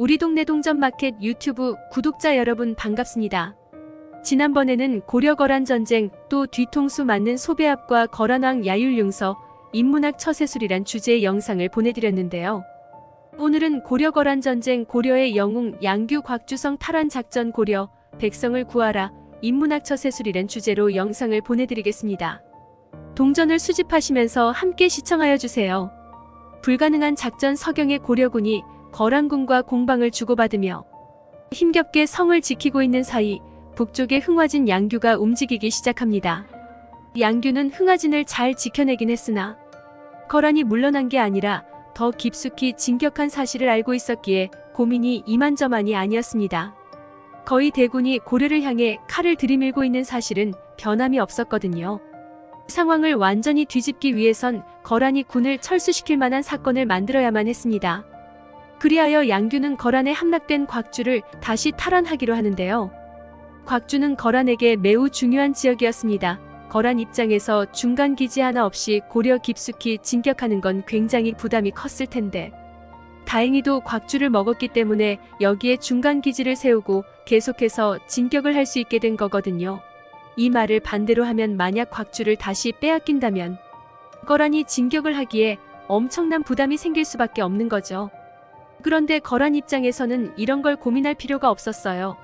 우리 동네 동전마켓 유튜브 구독자 여러분 반갑습니다. 지난번에는 고려-거란 전쟁, 또 뒤통수 맞는 소배압과 거란왕 야율용서, 인문학 처세술이란 주제의 영상을 보내드렸는데요. 오늘은 고려-거란 전쟁, 고려의 영웅 양규 곽주성 탈환 작전, 고려 백성을 구하라, 인문학 처세술이란 주제로 영상을 보내드리겠습니다. 동전을 수집하시면서 함께 시청하여 주세요. 불가능한 작전, 서경의 고려군이 거란군과 공방을 주고받으며 힘겹게 성을 지키고 있는 사이 북쪽의 흥화진 양규가 움직이기 시작합니다. 양규는 흥화진을 잘 지켜내긴 했으나 거란이 물러난 게 아니라 더 깊숙이 진격한 사실을 알고 있었기에 고민이 이만저만이 아니었습니다. 거의 대군이 고려를 향해 칼을 들이밀고 있는 사실은 변함이 없었거든요. 상황을 완전히 뒤집기 위해선 거란이 군을 철수시킬 만한 사건을 만들어야만 했습니다. 그리하여 양규는 거란에 함락된 곽주를 다시 탈환하기로 하는데요. 곽주는 거란에게 매우 중요한 지역이었습니다. 거란 입장에서 중간 기지 하나 없이 고려 깊숙이 진격하는 건 굉장히 부담이 컸을 텐데, 다행히도 곽주를 먹었기 때문에 여기에 중간 기지를 세우고 계속해서 진격을 할 수 있게 된 거거든요. 이 말을 반대로 하면, 만약 곽주를 다시 빼앗긴다면 거란이 진격을 하기에 엄청난 부담이 생길 수밖에 없는 거죠. 그런데 거란 입장에서는 이런 걸 고민할 필요가 없었어요.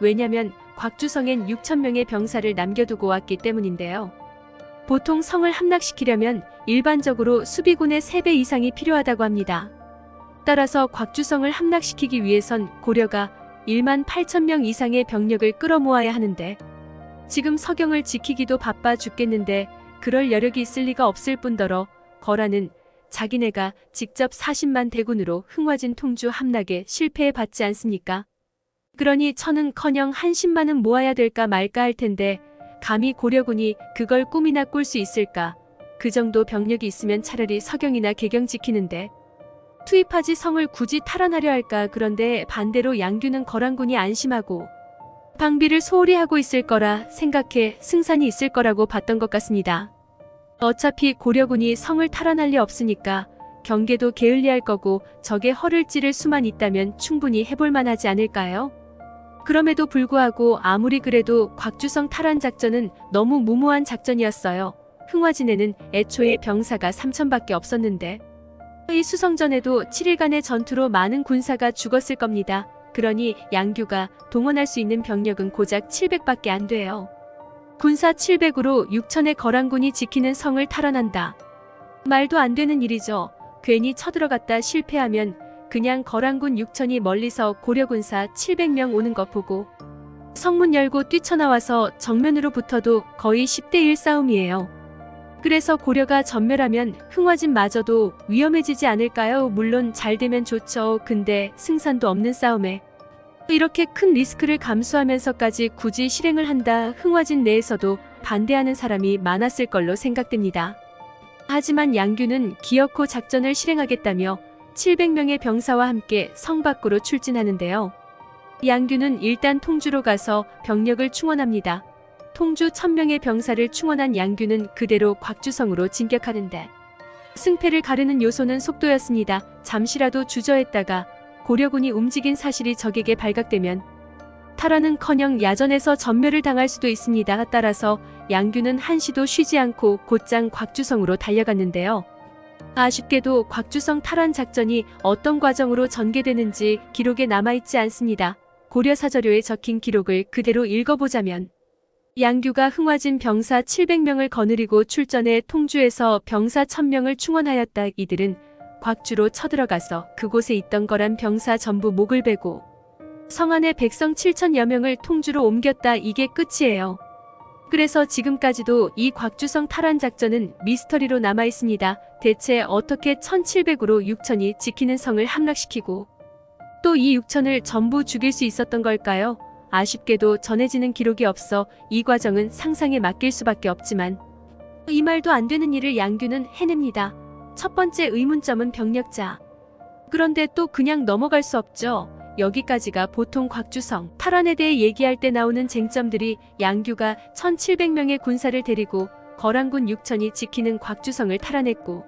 왜냐면 곽주성엔 6,000명의 병사를 남겨두고 왔기 때문인데요. 보통 성을 함락시키려면 일반적으로 수비군의 3배 이상이 필요하다고 합니다. 따라서 곽주성을 함락시키기 위해선 고려가 18,000명 이상의 병력을 끌어모아야 하는데, 지금 서경을 지키기도 바빠 죽겠는데 그럴 여력이 있을 리가 없을 뿐더러 거란은 자기네가 직접 40만 대군으로 흥화진 통주 함락에 실패해봤지 않습니까? 그러니 천은커녕 한 10만은 모아야 될까 말까 할 텐데, 감히 고려군이 그걸 꿈이나 꿀 수 있을까? 그 정도 병력이 있으면 차라리 서경이나 개경 지키는데 투입하지 성을 굳이 탈환하려 할까? 그런데 반대로 양규는 거란군이 안심하고 방비를 소홀히 하고 있을 거라 생각해 승산이 있을 거라고 봤던 것 같습니다. 어차피 고려군이 성을 탈환할 리 없으니까 경계도 게을리할 거고 적의 허를 찌를 수만 있다면 충분히 해볼 만하지 않을까요? 그럼에도 불구하고 아무리 그래도 곽주성 탈환 작전은 너무 무모한 작전이었어요. 흥화진에는 애초에 병사가 3,000밖에 없었는데 이 수성전에도 7일간의 전투로 많은 군사가 죽었을 겁니다. 그러니 양규가 동원할 수 있는 병력은 고작 700밖에 안 돼요. 군사 700으로 6,000의 거란군이 지키는 성을 탈환한다. 말도 안 되는 일이죠. 괜히 쳐들어갔다 실패하면 그냥 거란군 6,000이 멀리서 고려군사 700명 오는 것 보고 성문 열고 뛰쳐나와서 정면으로 붙어도 거의 10대 1 싸움이에요. 그래서 고려가 전멸하면 흥화진마저도 위험해지지 않을까요? 물론 잘 되면 좋죠. 근데 승산도 없는 싸움에 이렇게 큰 리스크를 감수하면서까지 굳이 실행을 한다. 흥화진 내에서도 반대하는 사람이 많았을 걸로 생각됩니다. 하지만 양규는 기어코 작전을 실행하겠다며 700명의 병사와 함께 성 밖으로 출진하는데요. 양규는 일단 통주로 가서 병력을 충원합니다. 통주 1,000명의 병사를 충원한 양규는 그대로 곽주성으로 진격하는데, 승패를 가르는 요소는 속도였습니다. 잠시라도 주저했다가 고려군이 움직인 사실이 적에게 발각되면 탈환은커녕 야전에서 전멸을 당할 수도 있습니다. 따라서 양규는 한시도 쉬지 않고 곧장 곽주성으로 달려갔는데요. 아쉽게도 곽주성 탈환 작전이 어떤 과정으로 전개되는지 기록에 남아있지 않습니다. 고려사저료에 적힌 기록을 그대로 읽어보자면, 양규가 흥화진 병사 700명을 거느리고 출전해 통주에서 병사 1,000명을 충원하였다. 이들은 곽주로 쳐들어가서 그곳에 있던 거란 병사 전부 목을 베고 성 안의 백성 7,000여 명을 통주로 옮겼다. 이게 끝이에요. 그래서 지금까지도 이 곽주성 탈환 작전은 미스터리로 남아있습니다. 대체 어떻게 1,700으로 6,000이 지키는 성을 함락시키고 또 이 6,000을 전부 죽일 수 있었던 걸까요? 아쉽게도 전해지는 기록이 없어 이 과정은 상상에 맡길 수밖에 없지만, 이 말도 안 되는 일을 양규는 해냅니다. 첫 번째 의문점은 병력자. 그런데 또 그냥 넘어갈 수 없죠. 여기까지가 보통 곽주성 탈환에 대해 얘기할 때 나오는 쟁점들이, 양규가 1,700명의 군사를 데리고 거란군 6,000이 지키는 곽주성을 탈환했고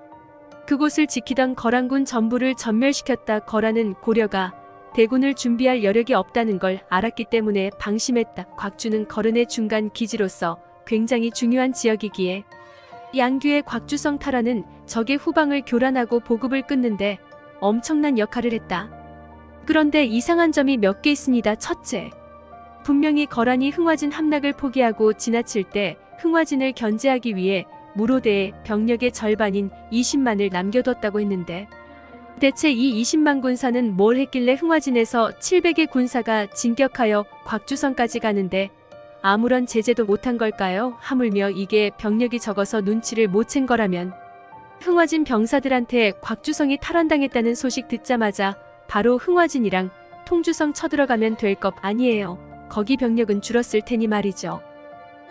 그곳을 지키던 거란군 전부를 전멸시켰다. 거란은 고려가 대군을 준비할 여력이 없다는 걸 알았기 때문에 방심했다. 곽주는 거른의 중간 기지로서 굉장히 중요한 지역이기에 양규의 곽주성 탈환은 적의 후방을 교란하고 보급을 끊는데 엄청난 역할을 했다. 그런데 이상한 점이 몇 개 있습니다. 첫째, 분명히 거란이 흥화진 함락을 포기하고 지나칠 때 흥화진을 견제하기 위해 무로대에 병력의 절반인 20만을 남겨뒀다고 했는데 대체 이 20만 군사는 뭘 했길래 흥화진에서 700의 군사가 진격하여 곽주성까지 가는데 아무런 제재도 못한 걸까요? 하물며 이게 병력이 적어서 눈치를 못 챈 거라면 흥화진 병사들한테 곽주성이 탈환당했다는 소식 듣자마자 바로 흥화진이랑 통주성 쳐들어가면 될 것 아니에요. 거기 병력은 줄었을 테니 말이죠.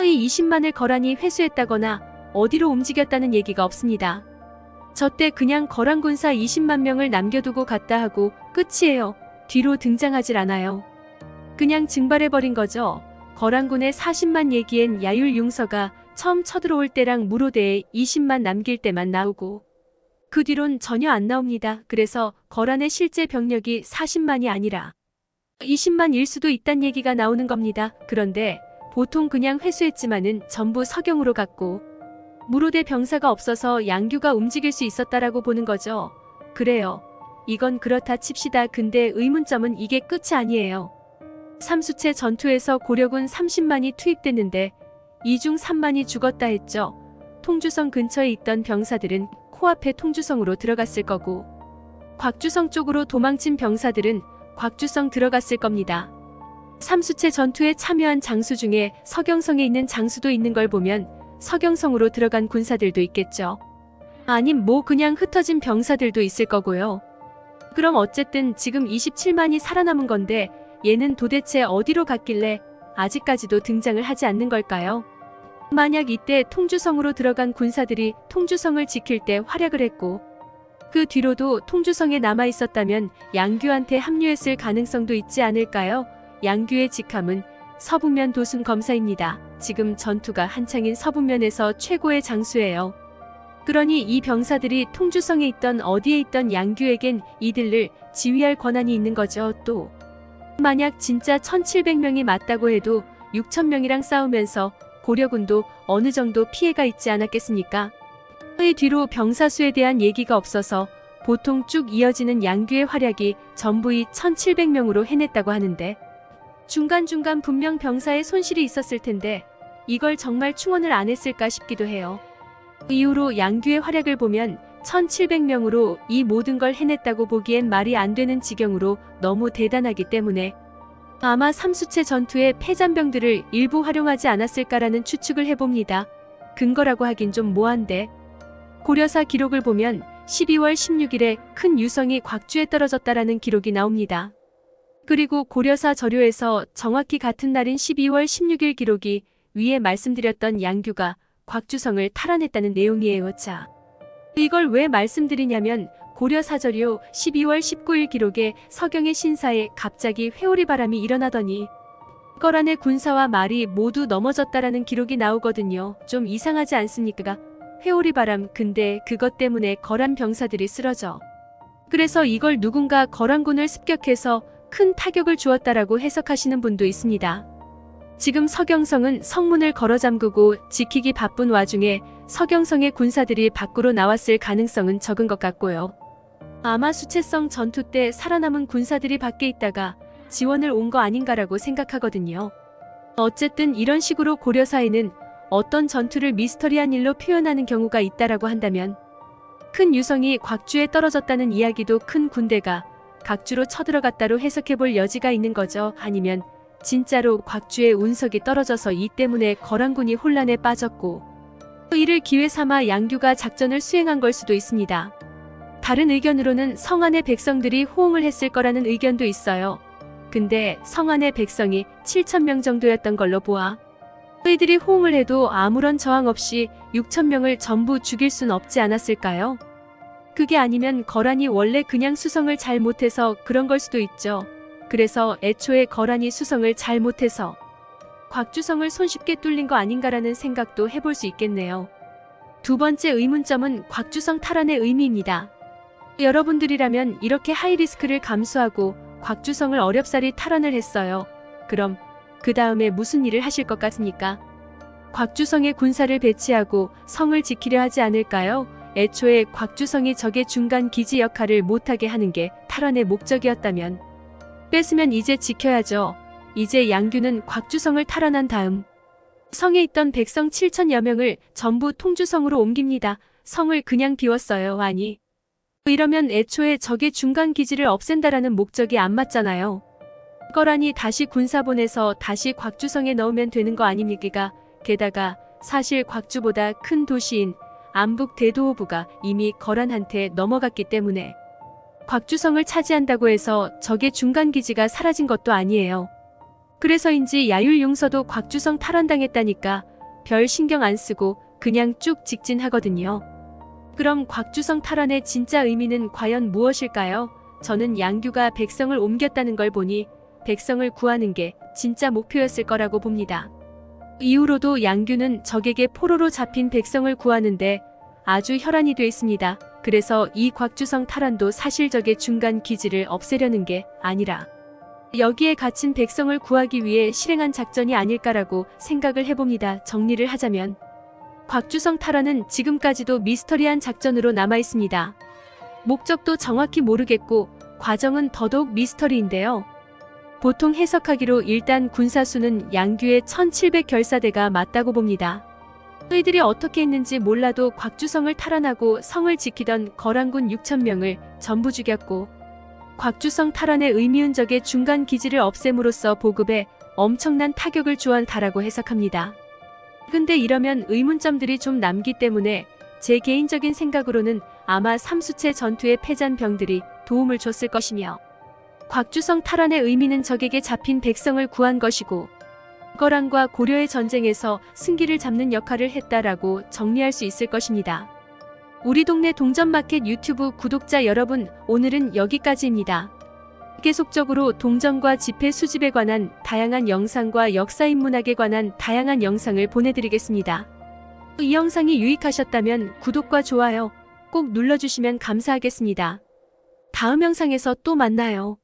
이 20만을 거란이 회수했다거나 어디로 움직였다는 얘기가 없습니다. 저때 그냥 거란 군사 20만 명을 남겨두고 갔다 하고 끝이에요. 뒤로 등장하질 않아요. 그냥 증발해버린 거죠. 거란군의 40만 얘기엔 야율융서가 처음 쳐들어올 때랑 무로대에 20만 남길 때만 나오고 그 뒤론 전혀 안 나옵니다. 그래서 거란의 실제 병력이 40만이 아니라 20만일 수도 있단 얘기가 나오는 겁니다. 그런데 보통 그냥 회수했지만은 전부 서경으로 갔고 무로대 병사가 없어서 양규가 움직일 수 있었다라고 보는 거죠. 그래요. 이건 그렇다 칩시다. 근데 의문점은 이게 끝이 아니에요. 삼수채 전투에서 고려군 30만이 투입됐는데 이 중 3만이 죽었다 했죠. 통주성 근처에 있던 병사들은 코앞에 통주성으로 들어갔을 거고 곽주성 쪽으로 도망친 병사들은 곽주성 들어갔을 겁니다. 삼수채 전투에 참여한 장수 중에 서경성에 있는 장수도 있는 걸 보면 서경성으로 들어간 군사들도 있겠죠. 아님 뭐 그냥 흩어진 병사들도 있을 거고요. 그럼 어쨌든 지금 27만이 살아남은 건데 얘는 도대체 어디로 갔길래 아직까지도 등장을 하지 않는 걸까요? 만약 이때 통주성으로 들어간 군사들이 통주성을 지킬 때 활약을 했고 그 뒤로도 통주성에 남아있었다면 양규한테 합류했을 가능성도 있지 않을까요? 양규의 직함은 서북면 도순 검사입니다. 지금 전투가 한창인 서북면에서 최고의 장수예요. 그러니 이 병사들이 통주성에 있던 어디에 있던 양규에겐 이들을 지휘할 권한이 있는 거죠. 또 만약 진짜 1700명이 맞다고 해도 6000명이랑 싸우면서 고려군도 어느 정도 피해가 있지 않았겠습니까? 의 뒤로 병사수에 대한 얘기가 없어서 보통 쭉 이어지는 양규의 활약이 전부 이 1700명으로 해냈다고 하는데 중간중간 분명 병사의 손실이 있었을 텐데 이걸 정말 충원을 안 했을까 싶기도 해요. 이후로 양규의 활약을 보면 1700명으로 이 모든 걸 해냈다고 보기엔 말이 안 되는 지경으로 너무 대단하기 때문에 아마 삼수채 전투의 패잔병들을 일부 활용하지 않았을까라는 추측을 해봅니다. 근거라고 하긴 좀 모한데 고려사 기록을 보면 12월 16일에 큰 유성이 곽주에 떨어졌다라는 기록이 나옵니다. 그리고 고려사 저료에서 정확히 같은 날인 12월 16일 기록이 위에 말씀드렸던 양규가 곽주성을 탈환했다는 내용이에요. 자, 이걸 왜 말씀드리냐면 고려사저료 12월 19일 기록에 서경의 신사에 갑자기 회오리 바람이 일어나더니 거란의 군사와 말이 모두 넘어졌다라는 기록이 나오거든요. 좀 이상하지 않습니까? 회오리 바람, 근데 그것 때문에 거란 병사들이 쓰러져. 그래서 이걸 누군가 거란군을 습격해서 큰 타격을 주었다라고 해석하시는 분도 있습니다. 지금 서경성은 성문을 걸어 잠그고 지키기 바쁜 와중에 서경성의 군사들이 밖으로 나왔을 가능성은 적은 것 같고요. 아마 수채성 전투 때 살아남은 군사들이 밖에 있다가 지원을 온 거 아닌가라고 생각하거든요. 어쨌든 이런 식으로 고려사에는 어떤 전투를 미스터리한 일로 표현하는 경우가 있다라고 한다면 큰 유성이 곽주에 떨어졌다는 이야기도 큰 군대가 각주로 쳐들어갔다로 해석해볼 여지가 있는 거죠. 아니면 진짜로 곽주의 운석이 떨어져서 이 때문에 거란군이 혼란에 빠졌고 이를 기회 삼아 양규가 작전을 수행한 걸 수도 있습니다. 다른 의견으로는 성안의 백성들이 호응을 했을 거라는 의견도 있어요. 근데 성안의 백성이 7,000명 정도였던 걸로 보아 이들이 호응을 해도 아무런 저항 없이 6,000명을 전부 죽일 순 없지 않았을까요? 그게 아니면 거란이 원래 그냥 수성을 잘 못해서 그런 걸 수도 있죠. 그래서 애초에 거란이 수성을 잘 못해서 곽주성을 손쉽게 뚫린 거 아닌가라는 생각도 해볼 수 있겠네요. 두 번째 의문점은 곽주성 탈환의 의미입니다. 여러분들이라면 이렇게 하이리스크를 감수하고 곽주성을 어렵사리 탈환을 했어요. 그럼 그 다음에 무슨 일을 하실 것 같습니까? 곽주성의 군사를 배치하고 성을 지키려 하지 않을까요? 애초에 곽주성이 적의 중간 기지 역할을 못하게 하는 게 탈환의 목적이었다면 뺐으면 이제 지켜야죠. 이제 양규는 곽주성을 탈환한 다음 성에 있던 백성 7천여 명을 전부 통주성으로 옮깁니다. 성을 그냥 비웠어요. 아니, 이러면 애초에 적의 중간 기지를 없앤다라는 목적이 안 맞잖아요. 거라니 다시 군사 보내서 다시 곽주성에 넣으면 되는 거 아닙니까? 게다가 사실 곽주보다 큰 도시인 안북 대도호부가 이미 거란한테 넘어갔기 때문에 곽주성을 차지한다고 해서 적의 중간 기지가 사라진 것도 아니에요. 그래서인지 야율용서도 곽주성 탈환당했다니까 별 신경 안 쓰고 그냥 쭉 직진하거든요. 그럼 곽주성 탈환의 진짜 의미는 과연 무엇일까요? 저는 양규가 백성을 옮겼다는 걸 보니 백성을 구하는 게 진짜 목표였을 거라고 봅니다. 이후로도 양규는 적에게 포로로 잡힌 백성을 구하는데 아주 혈안이 돼 있습니다. 그래서 이 곽주성 탈환도 사실 적의 중간 기지를 없애려는 게 아니라 여기에 갇힌 백성을 구하기 위해 실행한 작전이 아닐까라고 생각을 해봅니다. 정리를 하자면 곽주성 탈환은 지금까지도 미스터리한 작전으로 남아있습니다. 목적도 정확히 모르겠고 과정은 더더욱 미스터리인데요. 보통 해석하기로 일단 군사수는 양규의 1700결사대가 맞다고 봅니다. 저희들이 어떻게 했는지 몰라도 곽주성을 탈환하고 성을 지키던 거란군 6,000명을 전부 죽였고 곽주성 탈환의 의미은 적의 중간 기지를 없앰으로써 보급에 엄청난 타격을 주었다라고 해석합니다. 근데 이러면 의문점들이 좀 남기 때문에 제 개인적인 생각으로는 아마 삼수체 전투의 패잔 병들이 도움을 줬을 것이며 곽주성 탈환의 의미는 적에게 잡힌 백성을 구한 것이고 거란과 고려의 전쟁에서 승기를 잡는 역할을 했다라고 정리할 수 있을 것입니다. 우리 동네 동전마켓 유튜브 구독자 여러분, 오늘은 여기까지입니다. 계속적으로 동전과 지폐 수집에 관한 다양한 영상과 역사인문학에 관한 다양한 영상을 보내드리겠습니다. 이 영상이 유익하셨다면 구독과 좋아요 꼭 눌러주시면 감사하겠습니다. 다음 영상에서 또 만나요.